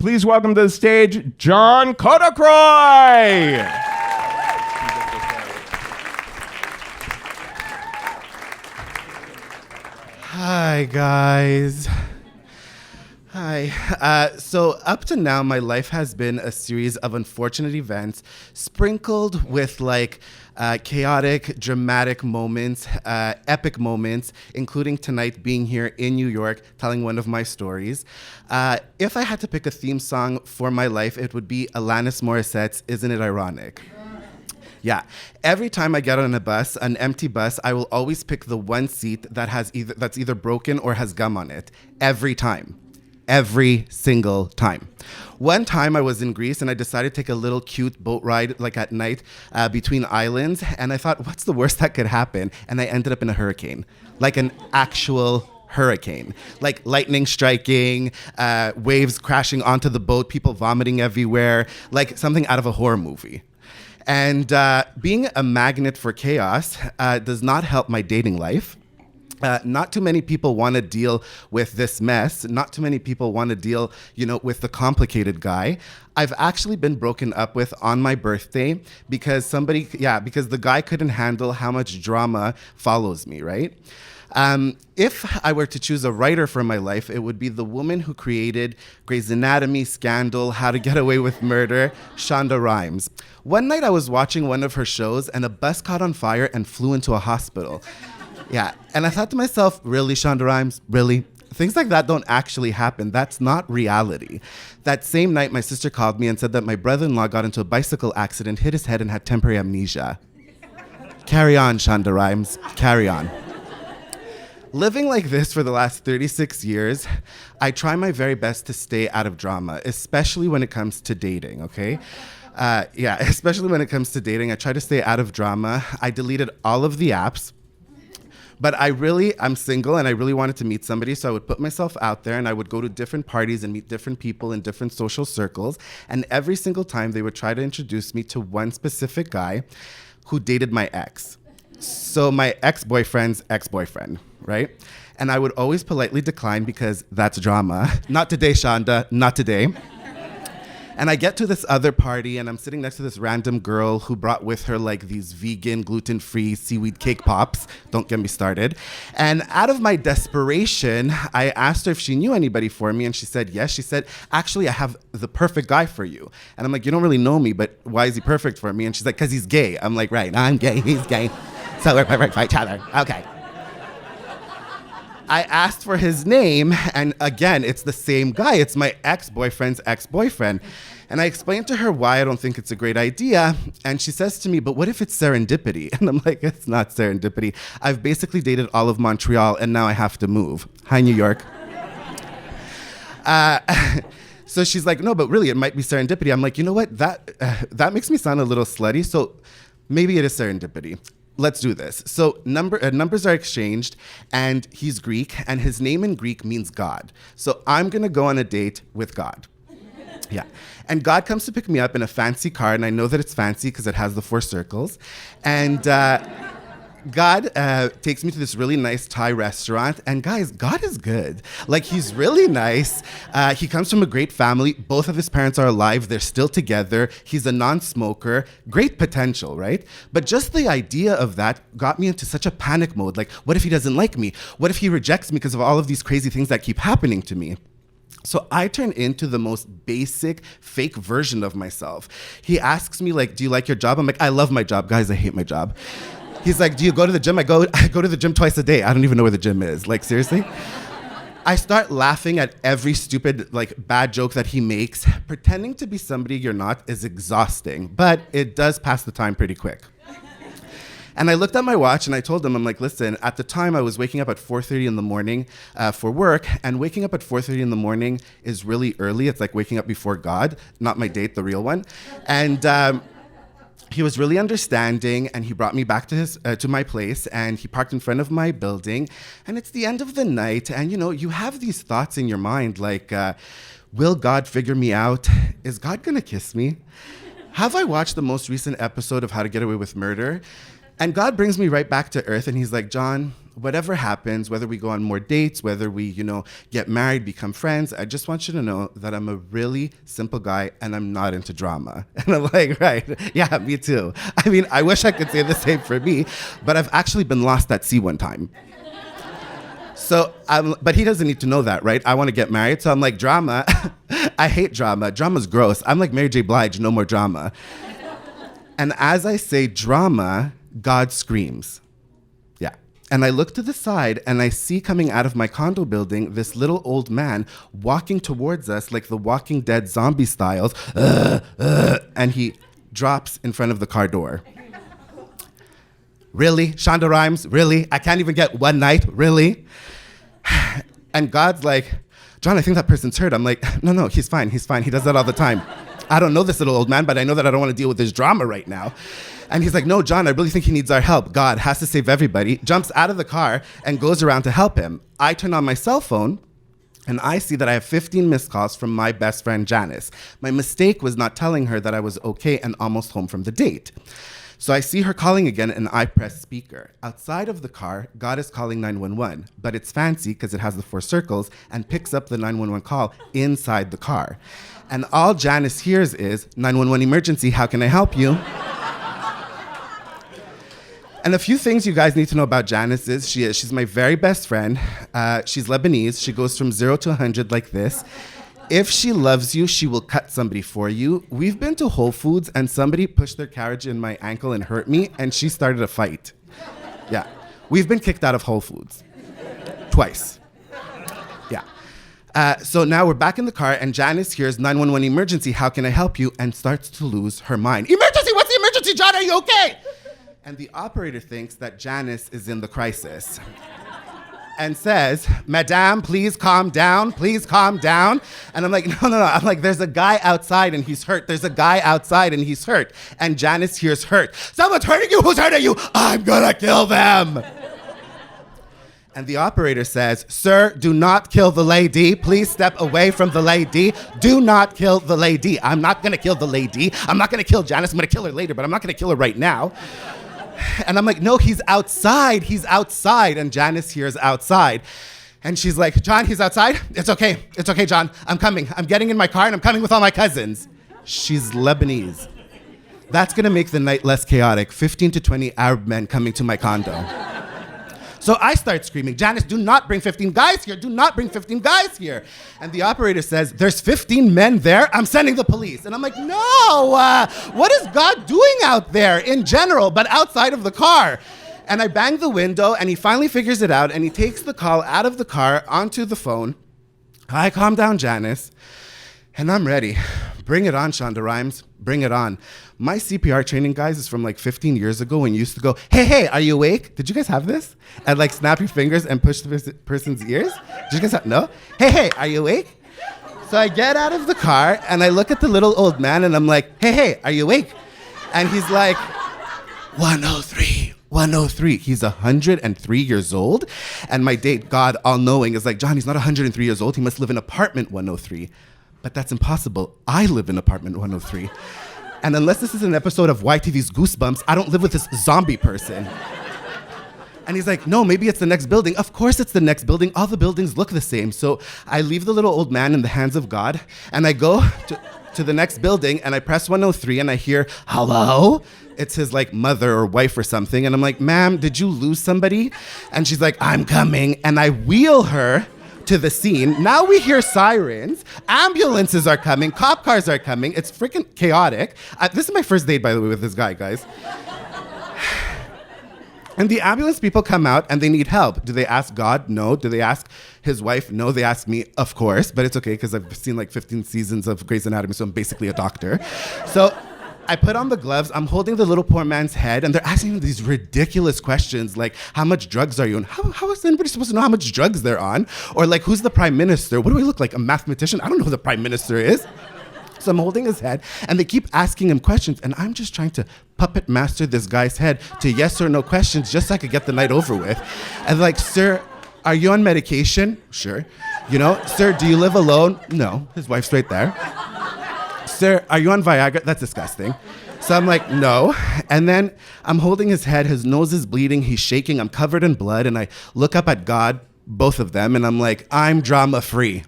Please welcome to the stage, John Cotrocois. Hi, guys. Hi. So up to now, my life has been a series of unfortunate events sprinkled with chaotic, dramatic moments, epic moments, including tonight being here in New York telling one of my stories. If I had to pick a theme song for my life, it would be Alanis Morissette's Isn't It Ironic? Yeah. Every time I get on a bus, an empty bus, I will always pick the one seat that's either broken or has gum on it. Every time. Every single time. One time I was in Greece and I decided to take a little cute boat ride at night between islands, and I thought, what's the worst that could happen? And I ended up in a hurricane, like an actual hurricane, like lightning striking, waves crashing onto the boat, people vomiting everywhere, like something out of a horror movie. And being a magnet for chaos does not help my dating life. Not too many people want to deal with this mess. Not too many people want to deal, with the complicated guy. I've actually been broken up with on my birthday because the guy couldn't handle how much drama follows me, right? If I were to choose a writer for my life, it would be the woman who created Grey's Anatomy, Scandal, How to Get Away with Murder, Shonda Rhimes. One night I was watching one of her shows and a bus caught on fire and flew into a hospital. Yeah, and I thought to myself, really, Shonda Rhimes, really? Things like that don't actually happen. That's not reality. That same night, my sister called me and said that my brother-in-law got into a bicycle accident, hit his head, and had temporary amnesia. Carry on, Shonda Rhimes, carry on. Living like this for the last 36 years, I try my very best to stay out of drama, especially when it comes to dating, okay? Especially when it comes to dating, I try to stay out of drama. I deleted all of the apps. But I'm single and I really wanted to meet somebody, so I would put myself out there and I would go to different parties and meet different people in different social circles. And every single time they would try to introduce me to one specific guy who dated my ex. So my ex-boyfriend's ex-boyfriend, right? And I would always politely decline because that's drama. Not today, Shonda, not today. And I get to this other party and I'm sitting next to this random girl who brought with her these vegan, gluten-free seaweed cake pops. Don't get me started. And out of my desperation, I asked her if she knew anybody for me and she said yes. She said, actually, I have the perfect guy for you. And I'm like, you don't really know me, but why is he perfect for me? And she's like, because he's gay. I'm like, right, I'm gay, he's gay. So we're perfect for each other. Okay. I asked for his name, and again, it's the same guy. It's my ex-boyfriend's ex-boyfriend. And I explained to her why I don't think it's a great idea, and she says to me, but what if it's serendipity? And I'm like, it's not serendipity. I've basically dated all of Montreal, and now I have to move. Hi, New York. So she's like, no, but really, it might be serendipity. I'm like, you know what? That makes me sound a little slutty, so maybe it is serendipity. Let's do this. So numbers are exchanged, and he's Greek, and his name in Greek means God. So I'm going to go on a date with God. Yeah. And God comes to pick me up in a fancy car, and I know that it's fancy because it has the 4 circles. And God takes me to this really nice Thai restaurant, and guys, God is good. He's really nice. He comes from a great family. Both of his parents are alive. They're still together. He's a non-smoker. Great potential, right? But just the idea of that got me into such a panic mode. What if he doesn't like me? What if he rejects me because of all of these crazy things that keep happening to me? So I turn into the most basic, fake version of myself. He asks me, do you like your job? I'm like, I love my job. Guys, I hate my job. He's like, do you go to the gym? I go to the gym twice a day. I don't even know where the gym is. Seriously? I start laughing at every stupid, bad joke that he makes. Pretending to be somebody you're not is exhausting, but it does pass the time pretty quick. And I looked at my watch and I told him, I'm like, listen, at the time I was waking up at 4:30 in the morning for work, and waking up at 4:30 in the morning is really early. It's like waking up before God, not my date, the real one. And he was really understanding, and he brought me back to my place, and he parked in front of my building. And it's the end of the night, and you have these thoughts in your mind will God figure me out? Is God gonna kiss me? Have I watched the most recent episode of How to Get Away with Murder? And God brings me right back to earth, and he's like, John, whatever happens, whether we go on more dates, whether we, get married, become friends, I just want you to know that I'm a really simple guy and I'm not into drama. And I'm like, right, yeah, me too. I mean, I wish I could say the same for me, but I've actually been lost at sea one time. So, but he doesn't need to know that, right? I want to get married, so I'm like, drama. I hate drama. Drama's gross. I'm like Mary J. Blige, no more drama. And as I say drama, God screams. Yeah. And I look to the side and I see coming out of my condo building this little old man walking towards us like the Walking Dead zombie styles, and he drops in front of the car door. Really? Shonda Rhimes? Really? I can't even get one night? Really? And God's like, John, I think that person's hurt. I'm like, no, he's fine. He does that all the time. I don't know this little old man, but I know that I don't want to deal with this drama right now. And he's like, no, John, I really think he needs our help. God has to save everybody. Jumps out of the car and goes around to help him. I turn on my cell phone and I see that I have 15 missed calls from my best friend, Janice. My mistake was not telling her that I was okay and almost home from the date. So I see her calling again and I press speaker. Outside of the car, God is calling 911, but it's fancy because it has the 4 circles and picks up the 911 call inside the car. And all Janice hears is, 911 emergency, how can I help you? And a few things you guys need to know about Janice is she's my very best friend. She's Lebanese. She goes from 0 to 100 like this. If she loves you, she will cut somebody for you. We've been to Whole Foods and somebody pushed their carriage in my ankle and hurt me and she started a fight. Yeah. We've been kicked out of Whole Foods. Twice. Yeah. So now we're back in the car and Janice hears 911 emergency, how can I help you? And starts to lose her mind. Emergency, what's the emergency, John? Are you okay? And the operator thinks that Janice is in the crisis and says, Madame, please calm down. Please calm down. And I'm like, no. I'm like, there's a guy outside and he's hurt. There's a guy outside and he's hurt. And Janice hears hurt. Someone's hurting you. Who's hurting you? I'm gonna kill them. And the operator says, sir, do not kill the lady. Please step away from the lady. Do not kill the lady. I'm not gonna kill the lady. I'm not gonna kill Janice. I'm gonna kill her later, but I'm not gonna kill her right now. And I'm like, no, he's outside. He's outside. And Janice hears outside. And she's like, John, he's outside? It's okay. It's okay, John. I'm coming. I'm getting in my car and I'm coming with all my cousins. She's Lebanese. That's gonna make the night less chaotic. 15 to 20 Arab men coming to my condo. So I start screaming, Janice, do not bring 15 guys here. Do not bring 15 guys here. And the operator says, there's 15 men there. I'm sending the police. And I'm like, no, what is God doing out there in general, but outside of the car? And I bang the window and he finally figures it out and he takes the call out of the car onto the phone. Hi, calm down, Janice. And I'm ready. Bring it on, Shonda Rhimes. Bring it on. My CPR training, guys, is from like 15 years ago when you used to go, hey, are you awake? Did you guys have this? And like snap your fingers and push the person's ears? Did you guys have, no? Hey, are you awake? So I get out of the car and I look at the little old man and I'm like, hey, are you awake? And he's like, 103. 103. He's 103 years old. And my date, God all-knowing, is like, John, he's not 103 years old. He must live in apartment 103. But that's impossible. I live in apartment 103. And unless this is an episode of YTV's Goosebumps, I don't live with this zombie person. And he's like, no, maybe it's the next building. Of course it's the next building. All the buildings look the same. So I leave the little old man in the hands of God, and I go to the next building, and I press 103, and I hear, hello? It's his like mother or wife or something. And I'm like, ma'am, did you lose somebody? And she's like, I'm coming. And I wheel her to the scene. Now we hear sirens. Ambulances are coming. Cop cars are coming. It's freaking chaotic. This is my first date, by the way, with this guy, guys. And the ambulance people come out and they need help. Do they ask God? No. Do they ask his wife? No. They ask me, of course, but it's okay because I've seen like 15 seasons of Grey's Anatomy, so I'm basically a doctor. So I put on the gloves, I'm holding the little poor man's head, and they're asking him these ridiculous questions like, how much drugs are you on? How is anybody supposed to know how much drugs they're on? Or like, who's the prime minister? What do I look like, a mathematician? I don't know who the prime minister is. So I'm holding his head, and they keep asking him questions, and I'm just trying to puppet master this guy's head to yes or no questions just so I could get the night over with. And like, sir, are you on medication? Sure. You know, sir, do you live alone? No, his wife's right there. sir, are you on Viagra? That's disgusting. So I'm like, no. And then I'm holding his head. His nose is bleeding. He's shaking. I'm covered in blood. And I look up at God, both of them, and I'm like, I'm drama free.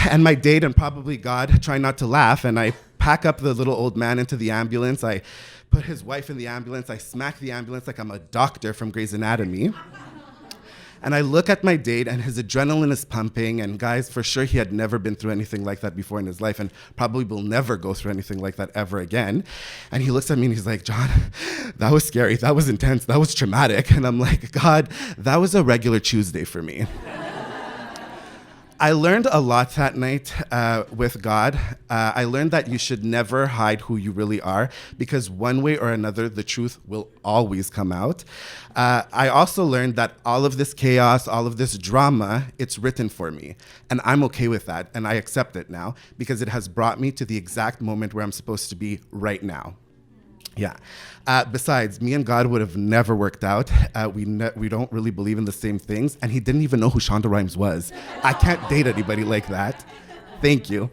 And my date and probably God try not to laugh. And I pack up the little old man into the ambulance. I put his wife in the ambulance. I smack the ambulance like I'm a doctor from Grey's Anatomy. And I look at my date, and his adrenaline is pumping. And guys, for sure, he had never been through anything like that before in his life, and probably will never go through anything like that ever again. And he looks at me and he's like, John, that was scary. That was intense. That was traumatic. And I'm like, God, that was a regular Tuesday for me. I learned a lot that night with God. I learned that you should never hide who you really are, because one way or another, the truth will always come out. I also learned that all of this chaos, all of this drama, it's written for me. And I'm okay with that, and I accept it now, because it has brought me to the exact moment where I'm supposed to be right now. Yeah. Besides, me and God would have never worked out. We don't really believe in the same things. And he didn't even know who Shonda Rhimes was. I can't date anybody like that. Thank you.